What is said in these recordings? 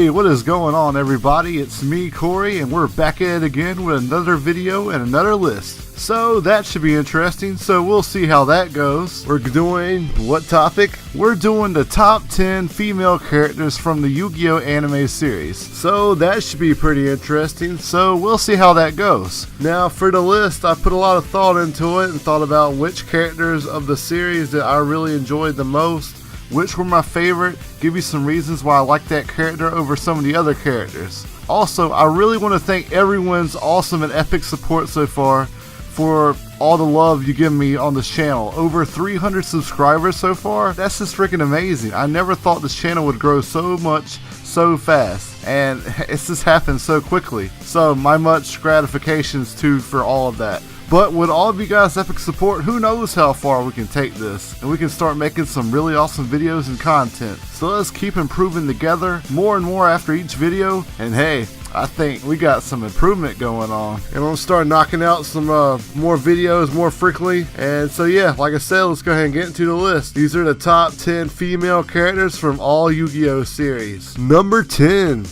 Hey, what is going on, everybody? It's me, Corey, and we're back at it again with another video and another list. So that should be interesting, so we'll see how that goes. We're doing what topic? We're doing the top 10 female characters from the Yu-Gi-Oh anime series. So that should be pretty interesting, so we'll see how that goes. Now for the list, I put a lot of thought into it and thought about which characters of the series that I really enjoyed the most, which were my favorite, give you some reasons why I like that character over some of the other characters. Also, I really want to thank everyone's awesome and epic support so far for all the love you give me on this channel. Over 300 subscribers so far. That's just freaking amazing. I never thought this channel would grow so much so fast, and it's just happened so quickly. So my much gratifications too for all of that. But with all of you guys' epic support, who knows how far we can take this, and we can start making some really awesome videos and content. So let's keep improving together, more and more after each video, and hey, I think we got some improvement going on. And I'm gonna start knocking out some more videos more frequently. And so yeah, like I said, let's go ahead and get into the list. These are the top 10 female characters from all Yu-Gi-Oh series. Number 10.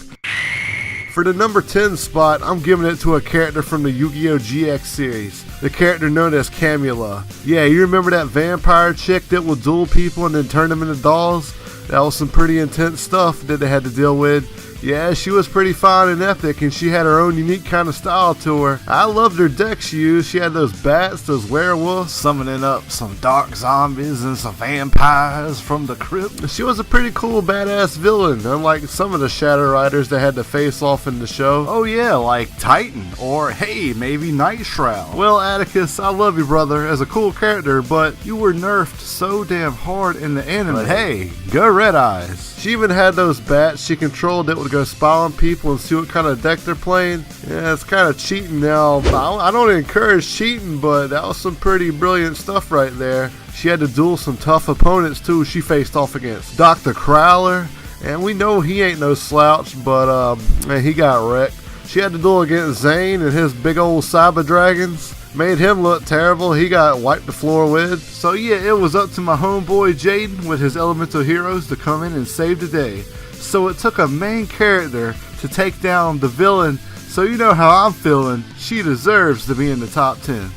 For the number 10 spot, I'm giving it to a character from the Yu-Gi-Oh! GX series. The character known as Camula. Yeah, you remember that vampire chick that would duel people and then turn them into dolls? That was some pretty intense stuff that they had to deal with. Yeah, she was pretty fine and epic, and she had her own unique kind of style to her. I loved her deck she used. She had those bats, those werewolves, summoning up some dark zombies and some vampires from the crypt. She was a pretty cool badass villain, unlike some of the Shadow Riders that had to face off in the show. Oh yeah, like Titan, or hey, maybe Night Shroud. Well, Atticus, I love you, brother, as a cool character, but you were nerfed so damn hard in the anime. But hey, go Red Eyes. She even had those bats she controlled that would go spy on people and see what kind of deck they're playing. Yeah, it's kind of cheating now. I don't encourage cheating, but that was some pretty brilliant stuff right there. She had to duel some tough opponents too. She faced off against Dr. Crowler, and we know he ain't no slouch, but man, he got wrecked. She had to duel against Zane and his big old cyber dragons. Made him look terrible. He got wiped the floor with. So yeah, it was up to my homeboy Jaden with his elemental heroes to come in and save the day. So it took a main character to take down the villain. So you know how I'm feeling. She deserves to be in the top 10.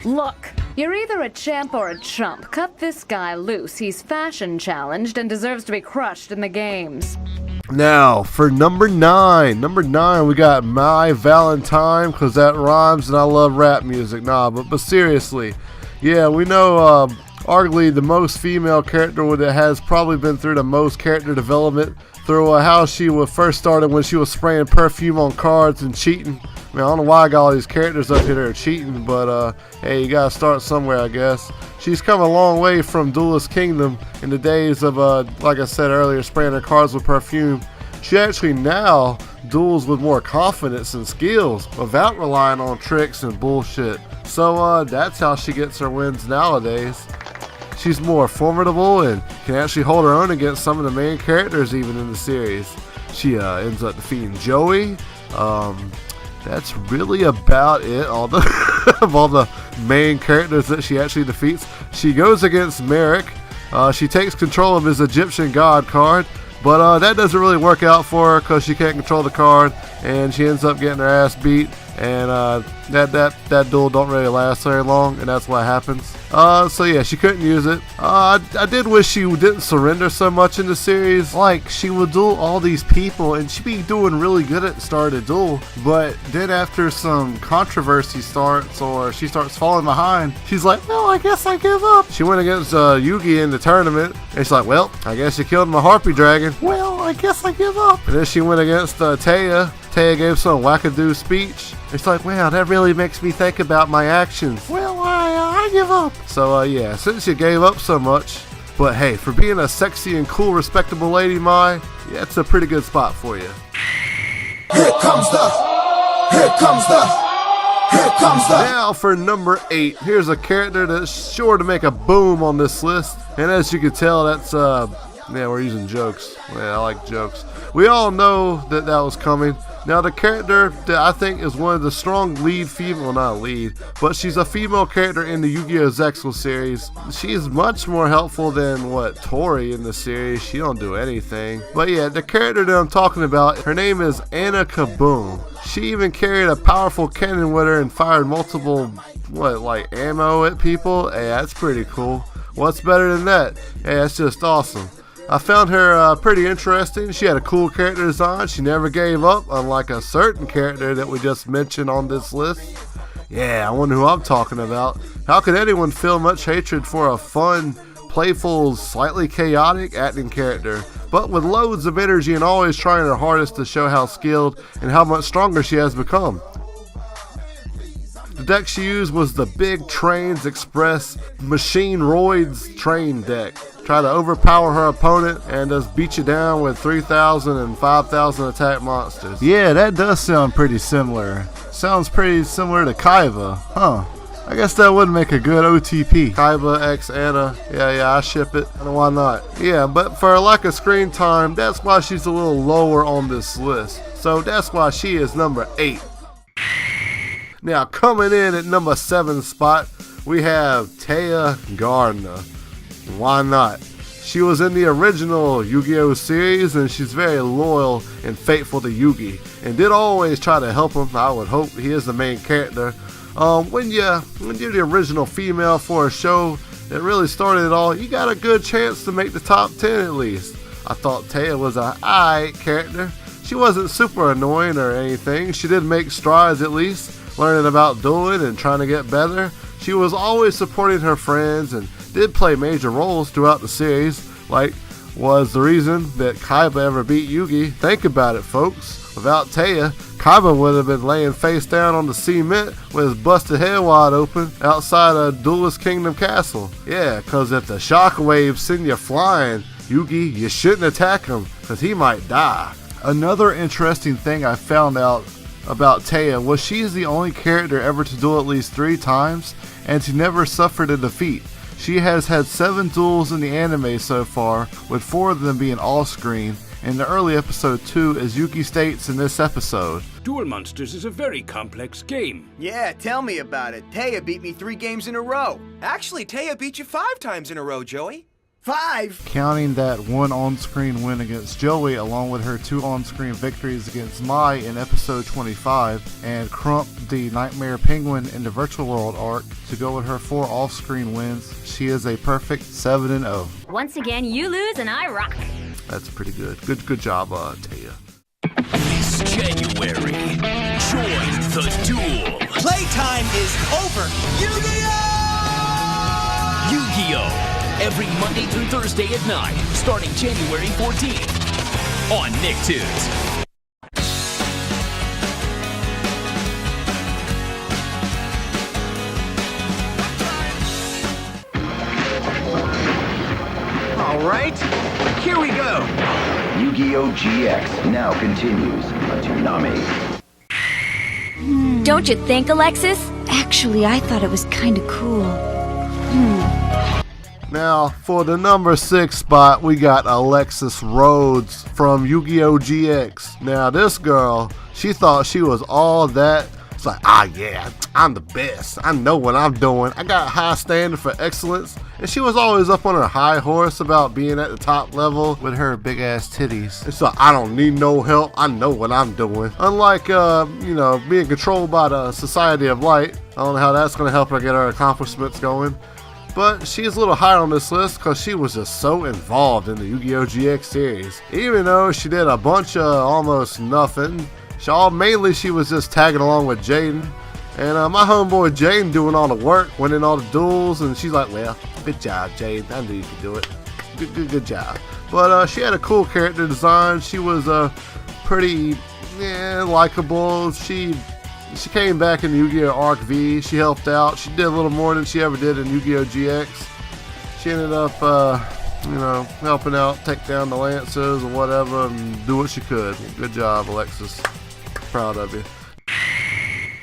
Look, you're either a champ or a chump. Cut this guy loose. He's fashion challenged and deserves to be crushed in the games. Now for number 9. Number 9, we got My Valentine, because that rhymes and I love rap music. Nah, but seriously, yeah, we know arguably the most female character that has probably been through the most character development through how she first started when she was spraying perfume on cards and cheating. I mean, I don't know why I got all these characters up here that are cheating, but hey, you gotta start somewhere, I guess. She's come a long way from Duelist Kingdom in the days of, like I said earlier, spraying her cards with perfume. She actually now duels with more confidence and skills without relying on tricks and bullshit. So that's how she gets her wins nowadays. She's more formidable and can actually hold her own against some of the main characters even in the series. She ends up defeating Joey. That's really about it. All the of all the main characters that she actually defeats. She goes against Merrick. She takes control of his Egyptian god card, but that doesn't really work out for her because she can't control the card, and she ends up getting her ass beat. And that duel don't really last very long, and that's what happens. So yeah, she couldn't use it. I did wish she didn't surrender so much in the series. Like, she would duel all these people, and she'd be doing really good at the start of the duel. But then after some controversy starts, or she starts falling behind, she's like, well, I guess I give up. She went against Yugi in the tournament, and she's like, well, I guess you killed my Harpy Dragon. Well, I guess I give up. And then she went against Taya. Taya gave some wackadoo speech. It's like, wow, that really makes me think about my actions. Well, I give up. So, yeah, since you gave up so much, but hey, for being a sexy and cool, respectable lady, yeah, it's a pretty good spot for you. Here comes the. Now for number 8, here's a character that's sure to make a boom on this list. And as you can tell, that's Yeah, we're using jokes. Yeah, I like jokes. We all know that was coming. Now, the character that I think is one of the strong lead female, well, not lead, but she's a female character in the Yu-Gi-Oh! Zexal series. She's much more helpful than, Tori in the series. She don't do anything. But yeah, the character that I'm talking about, her name is Anna Kaboom. She even carried a powerful cannon with her and fired multiple, ammo at people? Hey, that's pretty cool. What's better than that? Hey, that's just awesome. I found her pretty interesting. She had a cool character design. She never gave up, unlike a certain character that we just mentioned on this list. Yeah, I wonder who I'm talking about. How could anyone feel much hatred for a fun, playful, slightly chaotic acting character, but with loads of energy and always trying her hardest to show how skilled and how much stronger she has become? The deck she used was the Big Trains Express Machine Roids train deck. Try to overpower her opponent and just beat you down with 3,000 and 5,000 attack monsters. Yeah, that does sound pretty similar. Sounds pretty similar to Kaiba, huh? I guess that would make a good OTP. Kaiba X Anna. Yeah, I ship it. And why not? Yeah, but for lack of screen time, that's why she's a little lower on this list. So that's why she is number 8. Now, coming in at number 7 spot, we have Taya Gardner. Why not? She was in the original Yu-Gi-Oh! Series, and she's very loyal and faithful to Yugi, and did always try to help him. I would hope he is the main character. When you're the original female for a show that really started it all, you got a good chance to make the top 10 at least. I thought Taya was a alright character. She wasn't super annoying or anything. She did make strides at least, learning about dueling and trying to get better. She was always supporting her friends and did play major roles throughout the series, was the reason that Kaiba ever beat Yugi. Think about it, folks. Without Taya, Kaiba would have been laying face down on the cement with his busted head wide open outside of Duelist Kingdom Castle. Yeah, cause if the shockwaves send you flying, Yugi, you shouldn't attack him, cause he might die. Another interesting thing I found out about Taya was she's the only character ever to duel at least 3 times and to never suffer a defeat. She has had 7 duels in the anime so far, with 4 of them being off-screen, in the early episode 2, as Yuki states in this episode. Duel Monsters is a very complex game. Yeah, tell me about it. Taya beat me 3 games in a row. Actually, Taya beat you 5 times in a row, Joey. 5? Counting that 1 on-screen win against Joey, along with her 2 on-screen victories against Mai in episode 25, and Crump the Nightmare Penguin in the Virtual World arc, to go with her 4 off-screen wins, she is a perfect 7-0. Once again, you lose and I rock. That's pretty good. Good job, Taya. This January, join the duel. Playtime is over. Yu-Gi-Oh! Yu-Gi-Oh! Every Monday through Thursday at 9, starting January 14th on Nicktoons. All right, here we go. Yu-Gi-Oh! GX now continues on Toonami. Don't you think, Alexis? Actually, I thought it was kinda cool. Now, for the number 6 spot, we got Alexis Rhodes from Yu-Gi-Oh! GX. Now, this girl, she thought she was all that. It's like, yeah, I'm the best. I know what I'm doing. I got a high standard for excellence. And she was always up on her high horse about being at the top level with her big ass titties. It's like, I don't need no help. I know what I'm doing. Unlike, being controlled by the Society of Light. I don't know how that's going to help her get her accomplishments going. But she's a little higher on this list because she was just so involved in the Yu-Gi-Oh! GX series. Even though she did a bunch of almost nothing, mainly she was just tagging along with Jaden. And my homeboy Jaden doing all the work, winning all the duels, and she's like, well, good job, Jaden. I knew you could do it. Good job. But she had a cool character design. She was pretty likable. She came back in the Yu-Gi-Oh! Arc V. She helped out. She did a little more than she ever did in Yu-Gi-Oh! GX. She ended up, helping out, take down the Lancers or whatever, and do what she could. Good job, Alexis. Proud of you.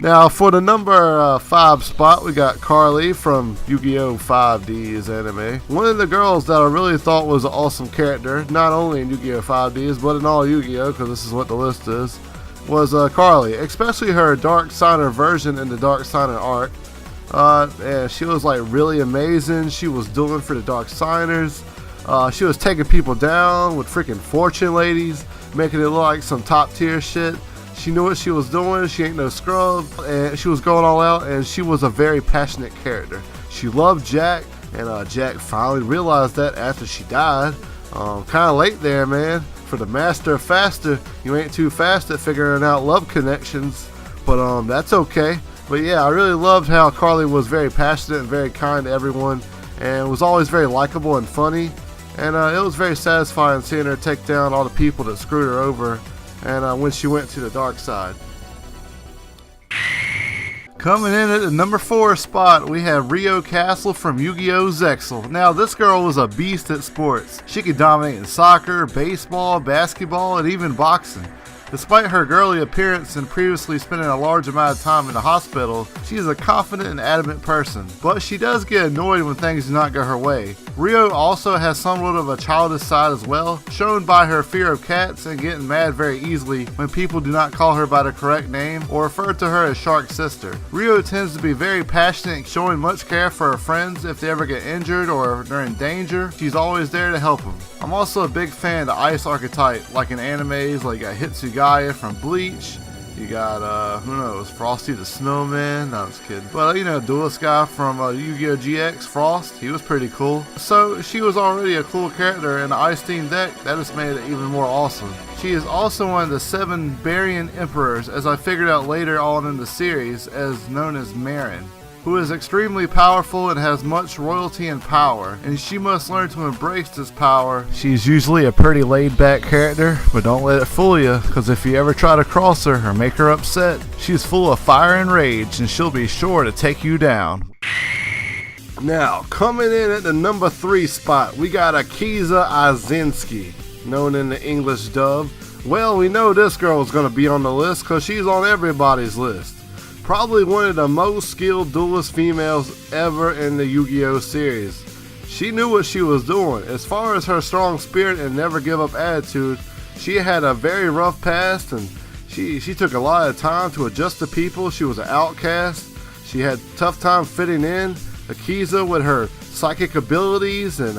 Now for the number 5 spot, we got Carly from Yu-Gi-Oh! 5D's anime. One of the girls that I really thought was an awesome character, not only in Yu-Gi-Oh! 5D's, but in all Yu-Gi-Oh! Because this is what the list is, was Carly, especially her Dark Signer version in the Dark Signer arc. And she was like really amazing. She was doing for the Dark Signers. She was taking people down with freaking fortune ladies, making it look like some top tier shit. She knew what she was doing. She ain't no scrub, and she was going all out, and she was a very passionate character. She loved Jack, and Jack finally realized that after she died. Kind of late there, man. For the master of faster, you ain't too fast at figuring out love connections, but that's okay. But yeah, I really loved how Carly was very passionate and very kind to everyone, and was always very likable and funny. And it was very satisfying seeing her take down all the people that screwed her over, and when she went to the dark side. Coming in at the number 4 spot, we have Rio Castle from Yu-Gi-Oh! Zexal. Now, this girl was a beast at sports. She could dominate in soccer, baseball, basketball, and even boxing. Despite her girly appearance and previously spending a large amount of time in the hospital, she is a confident and adamant person, but she does get annoyed when things do not go her way. Rio also has somewhat of a childish side as well, shown by her fear of cats and getting mad very easily when people do not call her by the correct name or refer to her as Shark's sister. Rio tends to be very passionate and showing much care for her friends if they ever get injured or they're in danger. She's always there to help them. I'm also a big fan of the ice archetype, like in animes, like you got Hitsugaya from Bleach, you got, who knows, Frosty the Snowman, no, I was kidding, but you know, Duelist guy from Yu-Gi-Oh! GX, Frost, he was pretty cool. So she was already a cool character in the Ice Team deck, that just made it even more awesome. She is also one of the 7 Barian Emperors, as I figured out later on in the series, as known as Marin, who is extremely powerful and has much royalty and power, and she must learn to embrace this power. She's usually a pretty laid-back character, but don't let it fool you, because if you ever try to cross her or make her upset, she's full of fire and rage, and she'll be sure to take you down. Now, coming in at the number 3 spot, we got Akiza Azinski, known in the English dub. Well, we know this girl is going to be on the list, because she's on everybody's list. Probably one of the most skilled duelist females ever in the Yu-Gi-Oh! Series. She knew what she was doing. As far as her strong spirit and never give up attitude, she had a very rough past, and she took a lot of time to adjust to people. She was an outcast. She had a tough time fitting in. Akiza, with her psychic abilities, and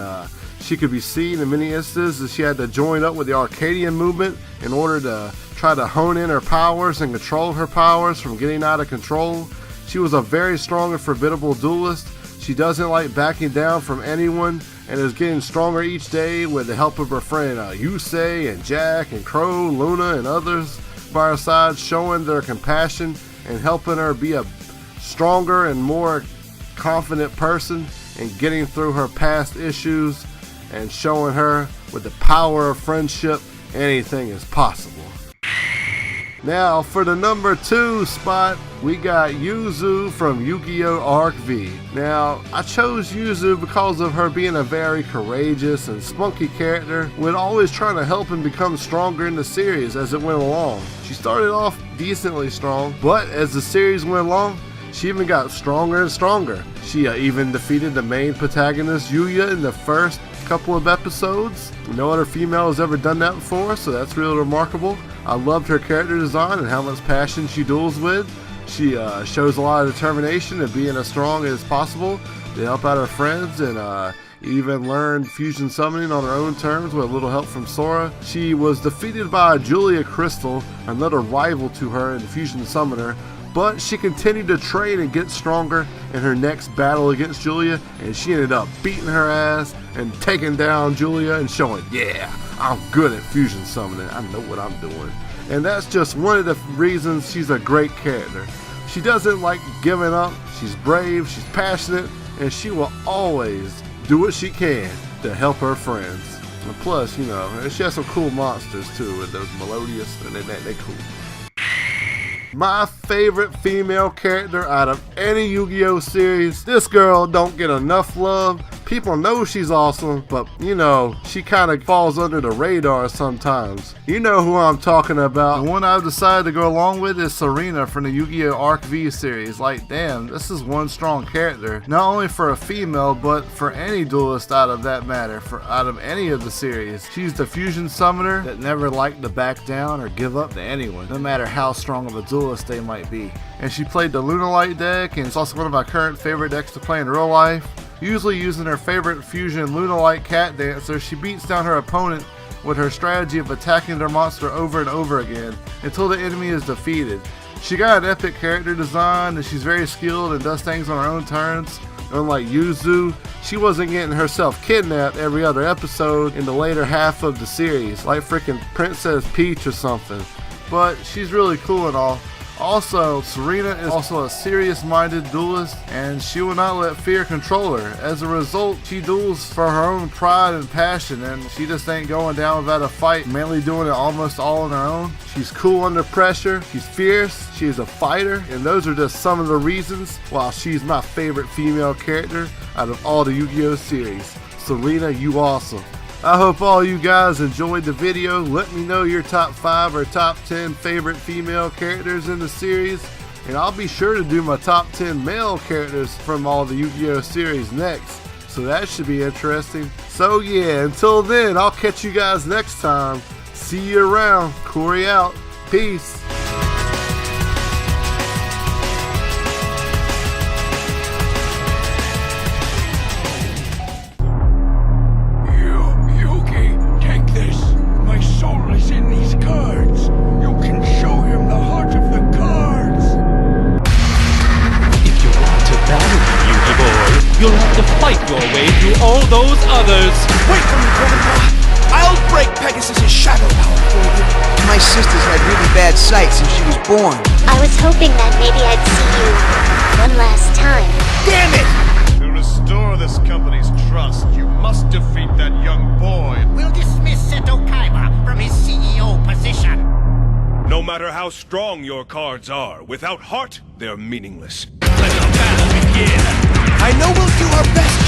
she could be seen in many instances, she had to join up with the Arcadian movement in order to try to hone in her powers and control her powers from getting out of control. She was a very strong and formidable duelist. She doesn't like backing down from anyone and is getting stronger each day with the help of her friend Yusei and Jack and Crow, Luna, and others by her side, showing their compassion and helping her be a stronger and more confident person and getting through her past issues, and showing her with the power of friendship anything is possible. Now for the number 2 spot, we got Yuzu from Yu-Gi-Oh! Arc V. Now, I chose Yuzu because of her being a very courageous and spunky character, with always trying to help him become stronger in the series as it went along. She started off decently strong, but as the series went along, she even got stronger and stronger. She even defeated the main protagonist Yuya in the first couple of episodes. No other female has ever done that before, so that's really remarkable. I loved her character design and how much passion she duels with. She shows a lot of determination and being as strong as possible to help out her friends, and even learned fusion summoning on her own terms with a little help from Sora. She was defeated by Julia Crystal, another rival to her in the fusion summoner, but she continued to train and get stronger in her next battle against Julia, and she ended up beating her ass and taking down Julia and showing, yeah, I'm good at fusion summoning, I know what I'm doing. And that's just one of the reasons she's a great character. She doesn't like giving up, she's brave, she's passionate, and she will always do what she can to help her friends. And plus, you know, she has some cool monsters too, with those melodious, and they cool. My favorite female character out of any Yu-Gi-Oh! Series. This girl don't get enough love, People know she's awesome, but you know, she kind of falls under the radar sometimes. You know who I'm talking about. The one I've decided to go along with is Serena from the Yu-Gi-Oh! Arc V series. Like, damn, this is one strong character. Not only for a female, but for any duelist out of that matter, out of any of the series. She's the fusion summoner that never liked to back down or give up to anyone, no matter how strong of a duelist they might be. And she played the Lunalight deck, and it's also one of my current favorite decks to play in real life. Usually using her favorite fusion Lunalight Cat Dancer, she beats down her opponent with her strategy of attacking their monster over and over again until the enemy is defeated. She got an epic character design, and she's very skilled and does things on her own terms. Unlike Yuzu, she wasn't getting herself kidnapped every other episode in the later half of the series, like freaking Princess Peach or something. But she's really cool and all. Also, Serena is also a serious-minded duelist, and she will not let fear control her. As a result, she duels for her own pride and passion, and she just ain't going down without a fight, mainly doing it almost all on her own. She's cool under pressure, she's fierce, she's a fighter, and those are just some of the reasons why she's my favorite female character out of all the Yu-Gi-Oh! Series. Serena, you awesome. I hope all you guys enjoyed the video. Let me know your top 5 or top 10 favorite female characters in the series, and I'll be sure to do my top 10 male characters from all the Yu-Gi-Oh! Series next, so that should be interesting. So yeah, until then, I'll catch you guys next time. See you around. Corey out. Peace. You'll have to fight your way through all those others. Wait for me, Grandpa! I'll break Pegasus' shadow power for you. My sister's had really bad sight since she was born. I was hoping that maybe I'd see you one last time. Damn it! To restore this company's trust, you must defeat that young boy. We'll dismiss Seto Kaiba from his CEO position. No matter how strong your cards are, without heart, they're meaningless. Let the battle begin. I know we'll do our best,